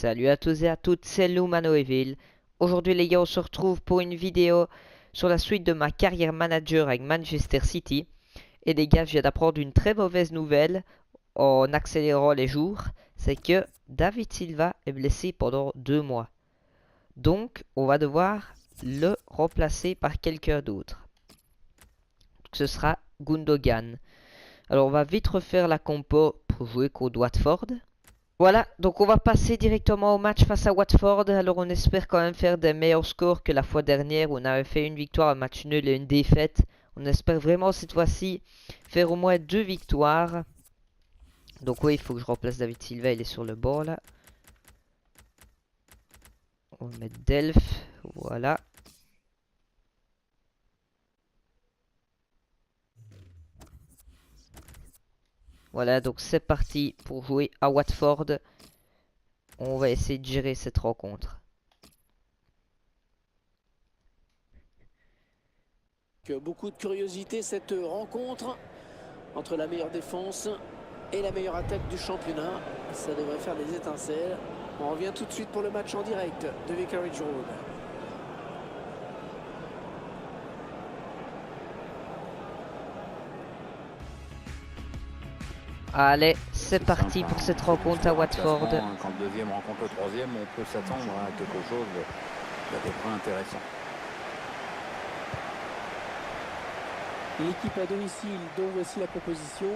Salut à tous et à toutes, c'est Lumanoeville. Aujourd'hui les gars, on se retrouve pour une vidéo sur la suite de ma carrière manager avec Manchester City. Et les gars, je viens d'apprendre une très mauvaise nouvelle en accélérant les jours. C'est que David Silva est blessé pendant 2 mois. Donc, on va devoir le remplacer par quelqu'un d'autre. Ce sera Gundogan. Alors, on va vite refaire la compo pour jouer contre Watford. Voilà, donc on va passer directement au match face à Watford. Alors on espère quand même faire des meilleurs scores que la fois dernière où on avait fait une victoire, un match nul et une défaite. On espère vraiment cette fois-ci faire au moins 2 victoires. Donc oui, il faut que je remplace David Silva, il est sur le bord là. On va mettre Delph, voilà. Voilà, donc c'est parti pour jouer à Watford. On va essayer de gérer cette rencontre. Beaucoup de curiosité cette rencontre entre la meilleure défense et la meilleure attaque du championnat. Ça devrait faire des étincelles. On revient tout de suite pour le match en direct de Vicarage Road. Allez, c'est parti pour cette rencontre à Watford. Quand le deuxième rencontre le troisième, on peut s'attendre à quelque chose d'à peu près intéressant. L'équipe à domicile, dont voici la proposition.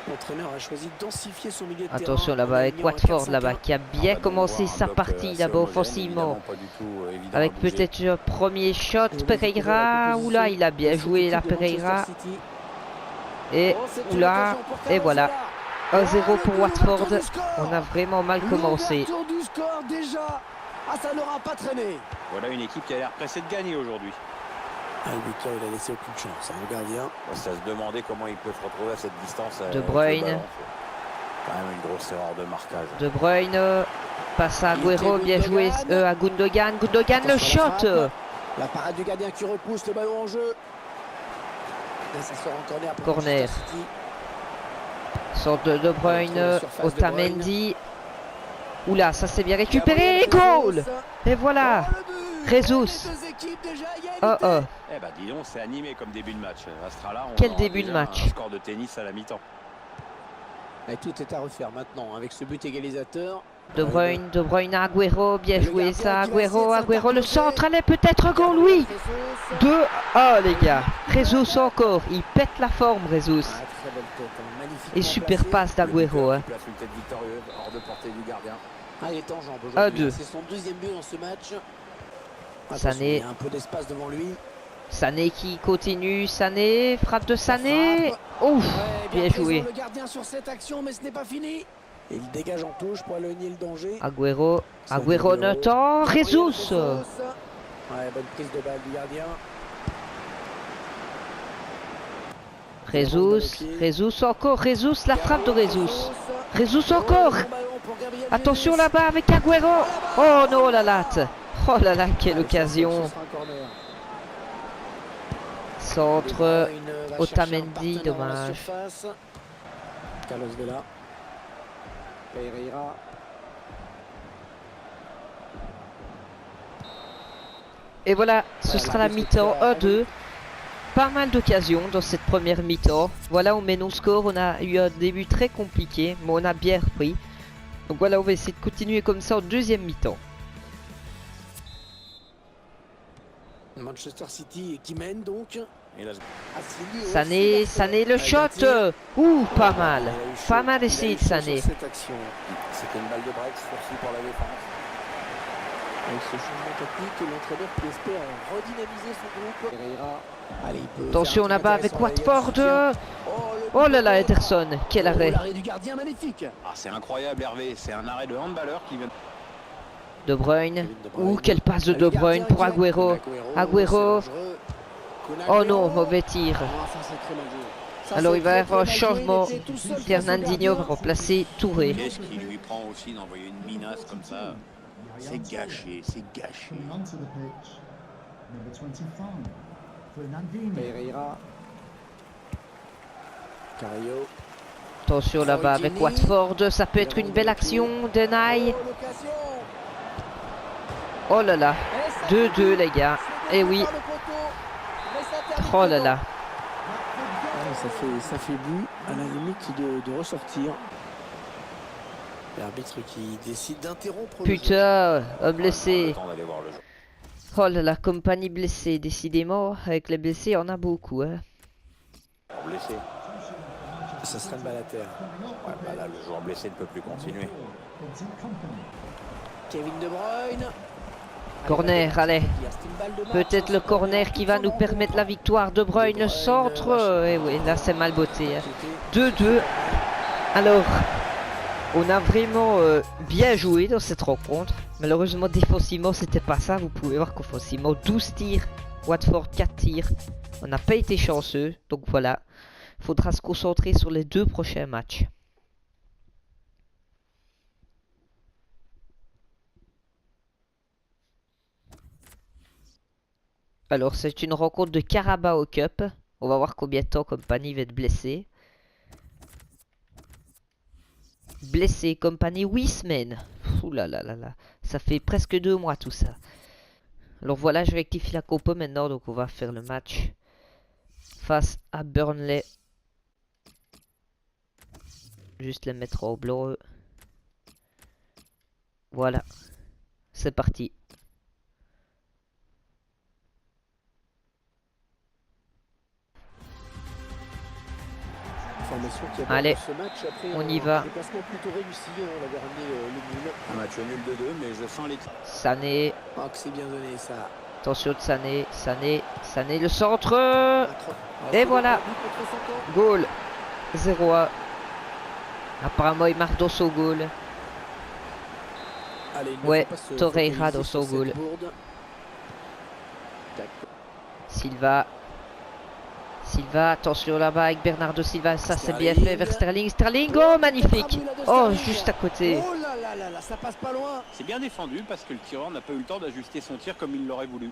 L'entraîneur a choisi de densifier son milieu de terrain. Attention là-bas avec Watford là-bas qui a bien commencé sa partie là-bas offensivement. Avec peut-être un premier shot, Pereira. Oula, il a bien joué la Pereira. Et oula, et voilà. 1-0 pour Watford. On a vraiment mal commencé. Du score déjà. Ah, ça n'aura pas traîné. Voilà une équipe qui a l'air pressée de gagner aujourd'hui. Ah, le buteur, il a laissé aucune chance, le gardien. Ça se demandait comment il peut se retrouver à cette distance. De Bruyne. Quand même une grosse erreur de marquage. De Bruyne passe à Agüero, bien joué à Gundogan. Gundogan le shot. La parade du gardien qui repousse le ballon en jeu. Et ça sort en corner. Corner. Sort de Bruyne, Otamendi. Oula, ça c'est bien récupéré. Goal. Et voilà. Jesus. Oh oh. Eh ben dis donc, c'est animé comme début de match. Là, quel début de match. Un score de tennis à la mi-temps. Et tout est à refaire maintenant avec ce but égalisateur. De Bruyne à Agüero, bien joué ça. Agüero, le centre, allez peut-être goal, oui. 2-1 les gars. Jesus encore, il pète la forme Jesus. Et super passe d'Agüero. Hein. Il est en jambes 1-2. C'est son deuxième but dans ce match. Sané. Il y a un peu d'espace devant lui. Sané qui continue, Sané, frappe de Sané. Ouf, bien joué. Le gardien sur cette action, mais ce n'est pas fini. Il dégage en touche pour éloigner le danger. Agüero Nathan, Jesus. Ouais, bonne prise de balle du gardien. Jesus encore, Jesus, la frappe de Jesus encore. Attention là-bas avec Agüero. Oh non, la latte. Oh là là, quelle occasion. Centre, Otamendi, dommage. Carlos Vela. Pereira. Et voilà, ce sera la mi-temps 1-2. Pas mal d'occasions dans cette première mi-temps. Voilà, on met nos scores. On a eu un début très compliqué, mais on a bien repris. Donc voilà, on va essayer de continuer comme ça en deuxième mi-temps. Manchester City qui mène donc. Sané le shot. Ouh, pas mal. Pas mal essayé de Sané. C'était une balle de break aussi pour la défense. Avec ce changement technique, l'entraîneur qui espère redynamiser son groupe. Pereira. Attention là-bas avec Watford. Oh là là, Ederson, quel arrêt. L'arrêt du gardien magnifique. Ah, c'est incroyable Hervé, c'est un arrêt de handballeur qui vient. De Bruyne. Ouh, quelle passe de Bruyne pour Agüero. Oh non, mauvais tir. Alors il va y avoir un changement. Fernandinho va remplacer Touré. Qu'est-ce qui lui prend aussi d'envoyer une minace comme ça? C'est gâché, c'est gâché. Pereira. Carrillo. Attention là-bas avec Watford, ça peut être une belle action. Denay. Oh là là, 2-2 les gars. Eh oui. Oh là là. Ça fait but à la limite de ressortir. L'arbitre qui décide d'interrompre le jeu. Putain, un blessé. On va aller voir le jeu. Oh là là, compagnie blessée. Décidément, avec les blessés, on a beaucoup. Hein. Blessé. Ça serait une balle à terre. Ouais, bah là, le joueur blessé ne peut plus continuer. Kevin De Bruyne. Corner, allez. Peut-être le corner qui va nous permettre la victoire. De Bruyne centre. Et oui, là c'est mal botté. Hein. 2-2. Alors, on a vraiment bien joué dans cette rencontre. Malheureusement, défensivement, c'était pas ça. Vous pouvez voir qu'offensivement, 12 tirs. Watford, 4 tirs. On n'a pas été chanceux. Donc voilà. Il faudra se concentrer sur les 2 prochains matchs. Alors, c'est une rencontre de Carabao Cup. On va voir combien de temps Company va être blessé. Blessé, Company 8 semaines. Ouh là là là là. Ça fait presque 2 mois tout ça. Alors voilà, je rectifie la compo maintenant. Donc on va faire le match face à Burnley. Juste les mettre au bleu. Voilà. C'est parti. Allez, on y va. Un match nul de 2, mais je sens l'équipe. Sané. Oh, que c'est bien donné ça. Attention de Sané. Sané, le centre. Et voilà. Goal. 0-1. Apparemment, il marque dans son goal. Ouais, Torreira dans son goal. Silva, attention là-bas avec Bernardo Silva, ça c'est bien fait vers Sterling. Sterling, oh magnifique. Oh, juste à côté. Oh là là là, ça passe pas loin. C'est bien défendu parce que le tireur n'a pas eu le temps d'ajuster son tir comme il l'aurait voulu.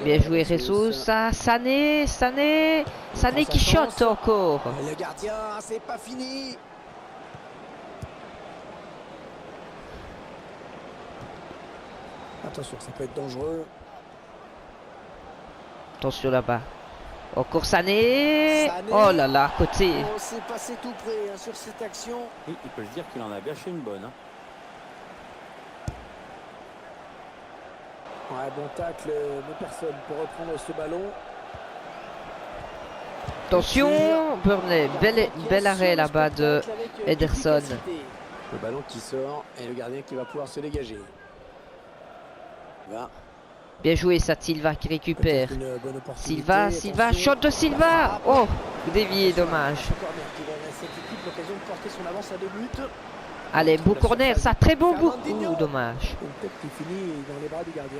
Bien joué Jesus, ça, Sané qui shot encore. Le gardien, c'est pas fini. Attention, ça peut être dangereux. Attention là-bas. Encore Sané. Oh là là, côté. Oh, c'est passé tout près hein, sur cette action. Oui, il peut se dire qu'il en a gâché une bonne. Hein. Ouais, bon tacle, mais personne pour reprendre ce ballon. Attention, Burnley, bel arrêt là-bas de Ederson. Le ballon qui sort et le gardien qui va pouvoir se dégager. Là. Bien joué, ça Silva qui récupère. Silva, shot de Silva. Oh, dévié, dommage. Allez, beau corner, ça, très bon bout. Dommage. Une tête qui finit dans les bras du gardien.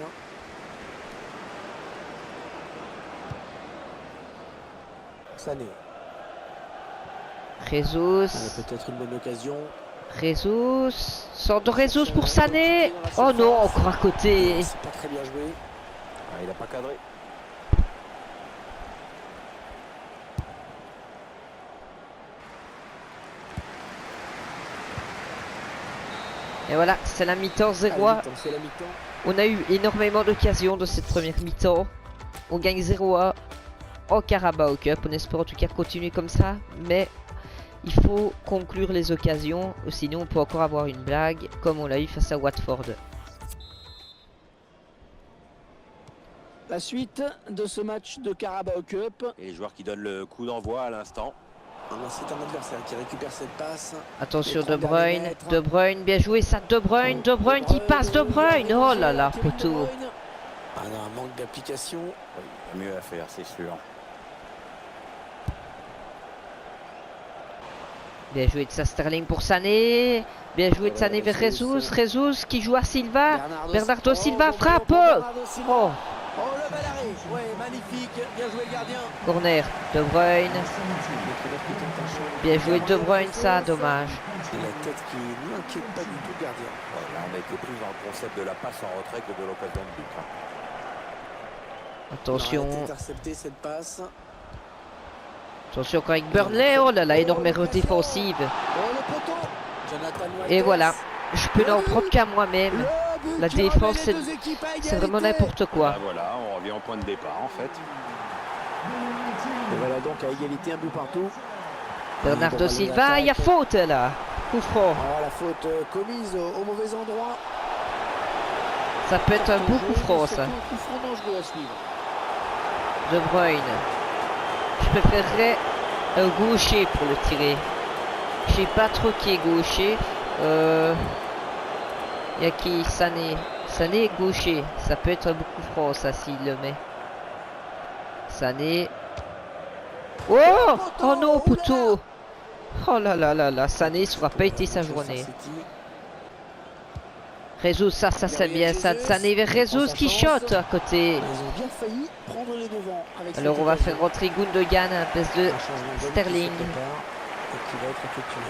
Sané. Jesus. Peut-être une bonne occasion. Jesus. Sort de Jesus pour Sané. Oh non, encore à côté. C'est pas très bien joué. Ah, il n'a pas cadré. Et voilà, c'est la mi-temps 0-1. On a eu énormément d'occasions de cette première mi-temps. On gagne 0-1 en Carabao Cup. On espère en tout cas continuer comme ça. Mais il faut conclure les occasions. Sinon on peut encore avoir une blague comme on l'a eu face à Watford. La suite de ce match de Carabao Cup. Et les joueurs qui donnent le coup d'envoi à l'instant. C'est un adversaire qui récupère cette passe. Attention De Bruyne, bien joué ça, De Bruyne qui passe, De Bruyne. Oh là là, poteau. Ah non, un manque d'application. Oui, mieux à faire, c'est sûr. Bien joué de ça, Sterling pour Sané. Bien joué de Sané vers Jesus qui joue à Silva. Bernardo Silva frappe. Oh. Oh, le bel arrêt. Ouais, magnifique. Bien joué le gardien. Corner, De Bruyne. Bien joué De Bruyne, ça, dommage. C'est la tête qui n'inquiète pas du tout le gardien. Ouais, là, on a été plus dans le concept de la passe en retrait que de l'occasion de but. Attention. Il a intercepté cette passe. Attention encore avec Burnley. Oh là là, énorme erreur défensive. Oh, le poteau. Jonathan Et White. voilà. Je peux n'en prendre qu'à moi-même. Le but La qui remet défense, les deux équipes à c'est vraiment égalité. n'importe quoi. Ah, voilà, on revient au point de départ en fait. Et voilà donc à égalité, un but partout. Bernardo Silva, il y a faute là. Coup franc. Ah, la faute commise au mauvais endroit. Ça peut être un beau coup franc C'est ça. un coup franc dangereux à suivre. De Bruyne. Je préférerais un gaucher pour le tirer. Je sais pas trop qui est gaucher. Il y a qui? Sané. Sané est gaucher. Ça peut être un beau coup franc ça s'il le met. Sané. Oh! Oh non, poteau! Oh là là là là, Sané ça aura pas été sa journée. Jesus, ça c'est bien ça. Sané vers Jesus qui shot à côté. Ils ont bien failli prendre les devants avec Alors on va faire rentrer Gundogan à la place de Sterling. Qui va être effectué.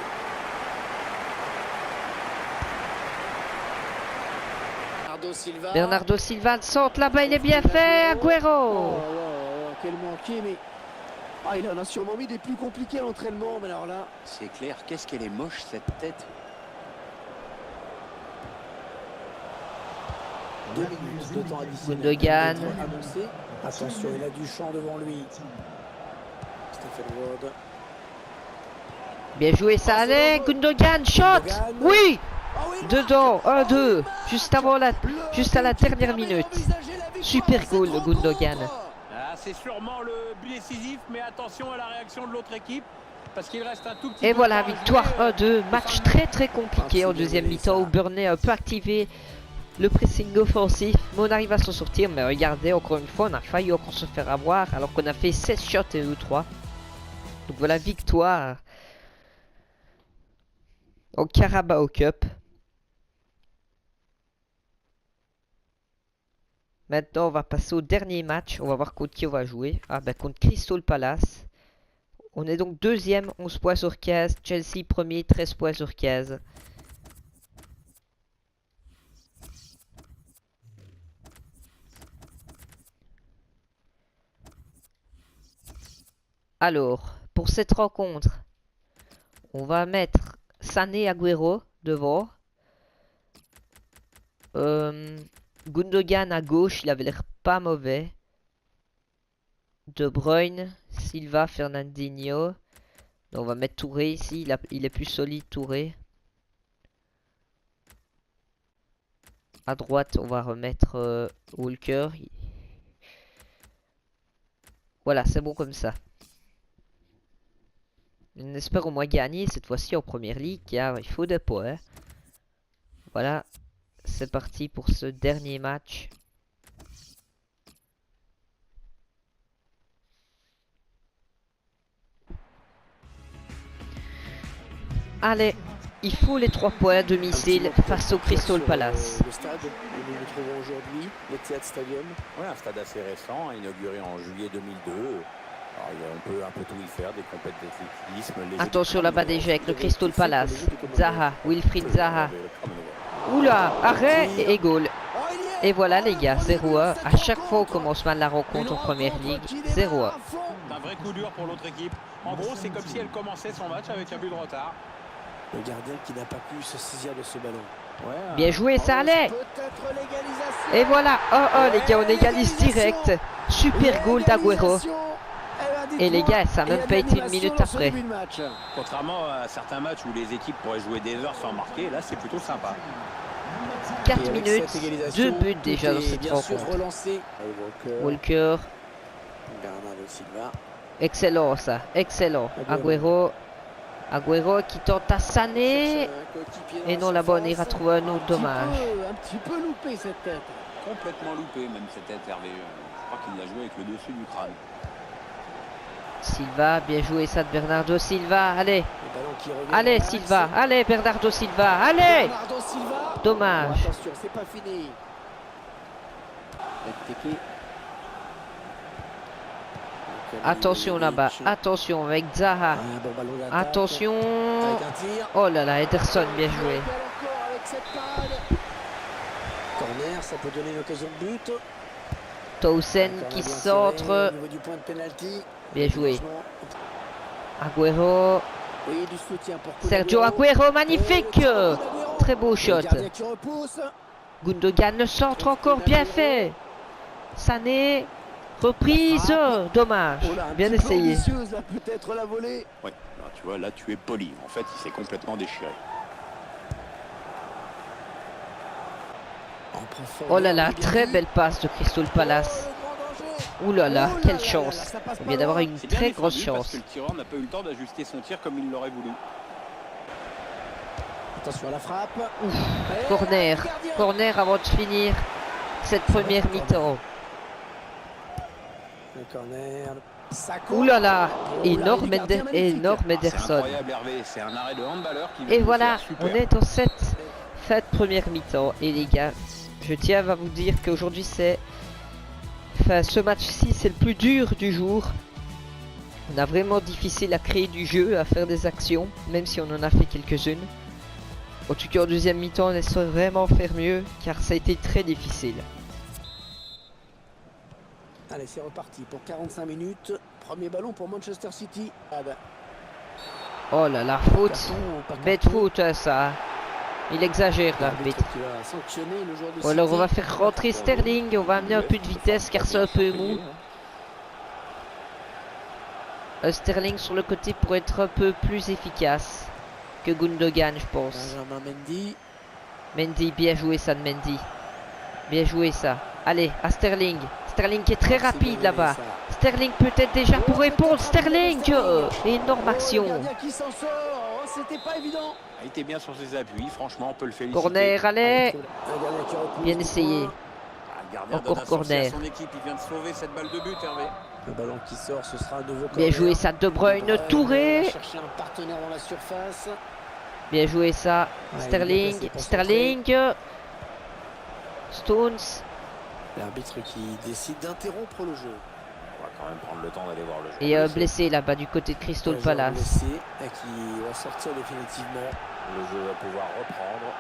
Bernardo Silva saute là-bas, il est bien fait. Agüero. Oh, quel manqué, mais il en a sûrement mis des plus compliqués à l'entraînement, mais alors là. C'est clair, qu'est-ce qu'elle est moche cette tête. 2 minutes de temps additionnel. Gundogan. Annoncé. Attention, il a du champ devant lui. Stephen Ward. Bien joué, ça allait. Gundogan, shot. Oui. Dedans, 1-2. Juste avant juste à la dernière minute. Super goal de Gundogan. Ah, c'est sûrement le but décisif, mais attention à la réaction de l'autre équipe. Parce qu'il reste un tout petit Et peu voilà, de temps à victoire jouer. 1-2. Match très compliqué en deuxième mi-temps où Burnley a un peu activé le pressing offensif. Mais on arrive à s'en sortir. Mais regardez, encore une fois, on a failli encore se faire avoir alors qu'on a fait 16 shots et eux 3. Donc voilà, victoire au Carabao Cup. Maintenant, on va passer au dernier match. On va voir contre qui on va jouer. Ah, ben contre Crystal Palace. On est donc deuxième, 11 points sur 15. Chelsea premier, 13 points sur 15. Alors, pour cette rencontre, on va mettre Sané Agüero devant. Gundogan à gauche, il avait l'air pas mauvais. De Bruyne, Silva, Fernandinho. Donc on va mettre Touré ici, il est plus solide Touré. À droite, on va remettre Walker. Voilà, c'est bon comme ça. On espère au moins gagner cette fois-ci en première ligue, car il faut des points. Voilà, c'est parti pour ce dernier match. Allez, il faut les 3 points à domicile face au Crystal Palace. Le stade où nous nous trouvons aujourd'hui, l'Etihad Stadium. Ouais, un stade assez récent, inauguré en juillet 2002. Alors, on peut un peu tout y faire, des compétitions d'athlétisme. Attention là-bas déjà avec le Crystal Palace. Zaha, Wilfried Zaha. Oula, arrêt et goal. Et voilà les gars, 0-1. À chaque fois on commence mal la rencontre en première ligue, 0-1. Un vrai coup dur pour l'autre équipe. En gros, c'est comme si elle commençait son match avec un but de retard. Le gardien qui n'a pas pu se saisir de ce ballon. Ouais, Bien joué, ça allait. Peut-être l'égalisation. Et voilà, 1-1 les gars, on égalise direct. Super goal d'Agüero. Et les gars, ça n'a même pas été une minute après. Contrairement à certains matchs où les équipes pourraient jouer des heures sans marquer, là c'est plutôt sympa. 4 minutes, 2 buts déjà dans cette rencontre. Walker. Bernardo Silva. Excellent ça, excellent. Agüero qui tente à Sané. Et non, là-bas on ira trouver un autre dommage. Un petit peu loupé cette tête. Complètement loupé même cette tête Hervé. Je crois qu'il l'a joué avec le dessus du crâne. Silva, bien joué ça de Bernardo Silva, allez. Allez Silva, allez Bernardo Silva, allez. Dommage. Attention, c'est pas fini. Attention là-bas, attention avec Zaha. Attention. Oh là là, Ederson, bien joué. Corner, ça peut donner une occasion de but. Towson qui centre. Au niveau du point de pénalty. Bien joué. Agüero. Oui, du soutien pour Sergio Agüero, magnifique. Très beau shot. Le gardien qui repousse. Gundogan, le centre encore bien fait. Sané. Reprise. Dommage. Oh là, un Bien petit peu essayé. ambitieuse, là, peut-être la volée. Ouais, là, tu vois, là tu es poli. En fait, il s'est complètement déchiré. En profondeur, Oh là là, Ribéry. très belle passe de Crystal Palace. Oh, le grand danger. Ouh là là, Oh quelle là chance. là, ça passe On pas vient d'avoir loin. une C'est bien très défendu grosse parce chance. que le tireur n'a pas eu le temps d'ajuster son tir comme il l'aurait voulu. Attention à la frappe. Ouf, Et corner. là, le gardien. Corner avant de finir cette première mi-temps. Le corner. Ça court. Ouh là là, Oh là, énorme, il est gardien magnifique. énorme C'est Ederson. incroyable, Hervé. C'est un arrêt de handballeur qui vient Et de le voilà, faire. Super. on est dans cette première mi-temps. Et les gars, je tiens à vous dire qu'aujourd'hui c'est... Enfin, ce match-ci c'est le plus dur du jour. On a vraiment difficile à créer du jeu, à faire des actions, même si on en a fait quelques-unes. En tout cas, en deuxième mi-temps, on essaie vraiment faire mieux, car ça a été très difficile. Allez, c'est reparti pour 45 minutes. Premier ballon pour Manchester City. Ah bah, Oh là là, faute. carton, pas Bête carton. faute, hein, ça. Il exagère là, L'arbitre bête. qui va sanctionner le joueur de Ou alors on City. va faire rentrer Sterling, on va amener un peu de vitesse car c'est un peu mou. Sterling sur le côté pour être un peu plus efficace que Gundogan, je pense. Benjamin Mendy. Mendy, bien joué ça de Mendy. Bien joué ça. Allez, à Sterling. Sterling qui est très C'est rapide bien là-bas. ça. Sterling peut-être déjà pour répondre. Sterling, énorme Oh, le action. gardien qui s'en sort. Oh, c'était pas évident. Il était bien sur ses appuis. Franchement, on peut le féliciter. Corner, allez. Un gardien qui repousse Bien du essayé. point. Ah, le gardien Encore donne un sursis corner. à son équipe. Il vient de sauver cette balle de but, Hervé. Le ballon qui sort, ce sera un nouveau corner. Bien joué ça, De Bruyne, va Touré. chercher un partenaire dans la surface. Bien joué ça. Ouais, Sterling, il est placé pour Sterling. Stones. L'arbitre qui décide d'interrompre le jeu. On va quand même prendre le temps d'aller voir le jeu. Et blessé là-bas du côté de Crystal Un joueur Palace. blessé, et qui va sortir définitivement. Le jeu va pouvoir reprendre.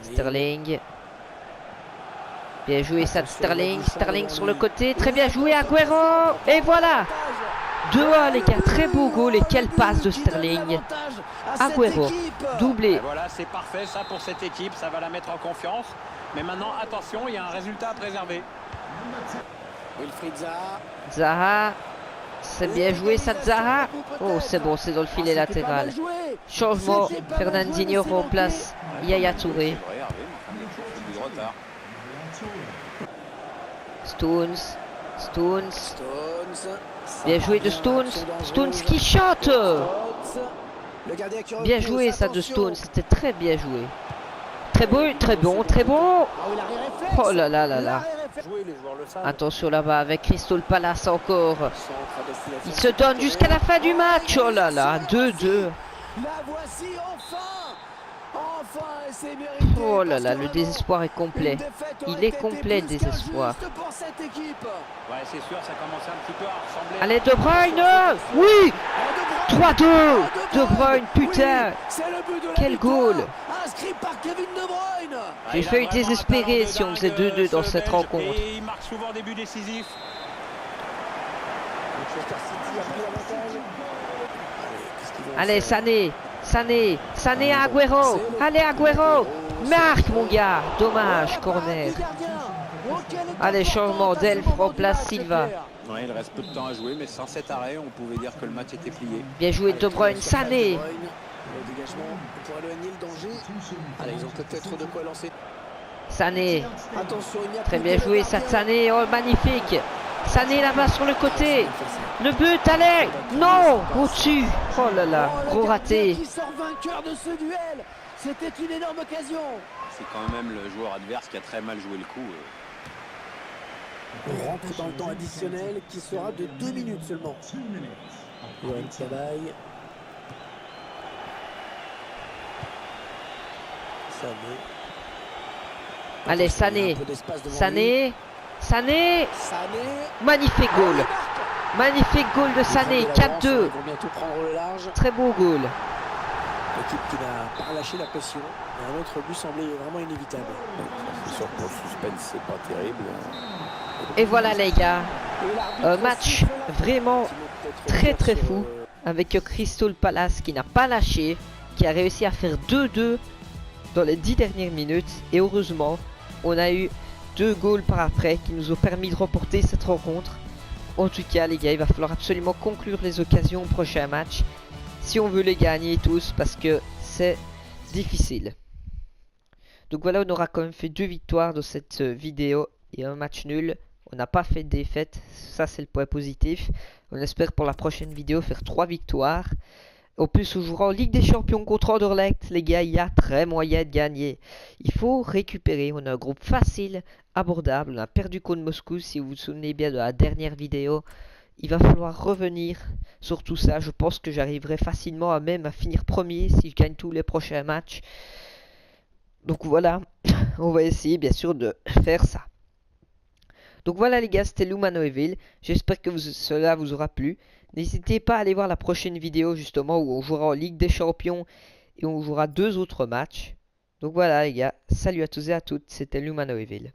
Sterling. Bien joué ça de Attention, Sterling. il y a du Sterling champ sur devant le lui. côté. Très bien joué Agüero. Et voilà. 2-1 les gars. Très beau goal. Et quelle passe de Sterling. Agüero. Doublé. Et voilà, c'est parfait ça pour cette équipe, ça va la mettre en confiance. Mais maintenant, attention, il y a un résultat à préserver. Wilfried Zaha. Zaha. C'est bien joué ça de Zaha. Oh c'est bon, c'est dans le filet latéral. Changement. Fernandinho remplace Yaya Touré. C'est vrai, Hervé, mais il y a toujours du retard. Stones. Stones. Stones. Bien joué de Stones. Stones qui shot. Le gardien qui Bien repousse, joué ça de attention. Stones. C'était très bien joué. Très beau, très bon, très bon. Ah oui, l'arrêt réflexe. Oh là là là là. L'arrêt réflexe. Jouer, les joueurs le savent. Attention là-bas avec Crystal Palace encore. Centre à destination. Il se donne jusqu'à la fin du match. Oh là là, 2-2. La voici enfin. Enfin, et c'est mérité. Oh là parce là, que le vraiment, désespoir est une complet. défaite Il aurait est été complet, plus désespoir. qu'injuste pour cette équipe. Ouais, c'est sûr, ça commençait un petit peu à ressembler. Allez, De Bruyne. Oui. 3-2. De Bruyne, putain. Oui, c'est le but de la Quel victoire, goal. inscrit par Kevin De Bruyne. J'ai Il a failli vraiment un désespérer talent de si on faisait dingue, 2-2 dans ce cette Belge, rencontre. Et il marque souvent des buts décisifs. Manchester City a pris l'avantage. Allez, qu'est-ce qu'ils vont Allez, faire? Sané. Sané. Sané à Agüero. Allez, Agüero. Marque, mon gars. Dommage, corner. Allez, changement. Delph remplace Silva. Ouais, il reste peu de temps à jouer, mais sans cet arrêt, on pouvait dire que le match était plié. Bien joué De Bruyne. Sané. Le dégagement pour éloigner le danger. Allez, ils ont peut-être de quoi lancer. Sané. Attention, il n'y a Très plus bien que le joué, ça gardien. Sané. Oh, magnifique. Sané là-bas sur le côté. Le but, allez. Non. Au-dessus. Oh là là. Oh, le Gros gardien raté. qui sort vainqueur de ce duel. C'était une énorme occasion. C'est quand même le joueur adverse qui a très mal joué le coup. On rentre dans le temps additionnel qui sera de 2 minutes seulement. Yoann Cabaye. Sané. Allez, Sané. Un peu d'espace devant lui. Sané. Sané. Sané. Magnifique goal. Magnifique goal de Sané. 4-2. Ils vont bientôt prendre le large. Très beau goal. L'équipe qui n'a pas relâché la pression. Et un autre but semblait vraiment inévitable. C'est sûr que pour le suspense, c'est pas terrible. Et voilà les gars, Et l'arbitre un match siffle la fin. vraiment Effectivement, très sur, fou, avec Crystal Palace qui n'a pas lâché, qui a réussi à faire 2-2 dans les 10 dernières minutes. Et heureusement, on a eu 2 goals par après qui nous ont permis de remporter cette rencontre. En tout cas les gars, il va falloir absolument conclure les occasions au prochain match si on veut les gagner tous, parce que c'est difficile. Donc voilà, on aura quand même fait 2 victoires dans cette vidéo et un match nul. On n'a pas fait de défaite, ça c'est le point positif. On espère pour la prochaine vidéo faire 3 victoires. En plus, on jouera en Ligue des Champions contre Anderlecht. Les gars, il y a très moyen de gagner. Il faut récupérer. On a un groupe facile, abordable. On a perdu contre Moscou, si vous vous souvenez bien de la dernière vidéo. Il va falloir revenir sur tout ça. Je pense que j'arriverai facilement à même à finir premier si je gagne tous les prochains matchs. Donc voilà, on va essayer bien sûr de faire ça. Donc voilà les gars, c'était Lumanoeville. J'espère que cela vous aura plu. N'hésitez pas à aller voir la prochaine vidéo justement où on jouera en Ligue des Champions et on jouera 2 autres matchs. Donc voilà les gars, salut à tous et à toutes, c'était Lumanoeville.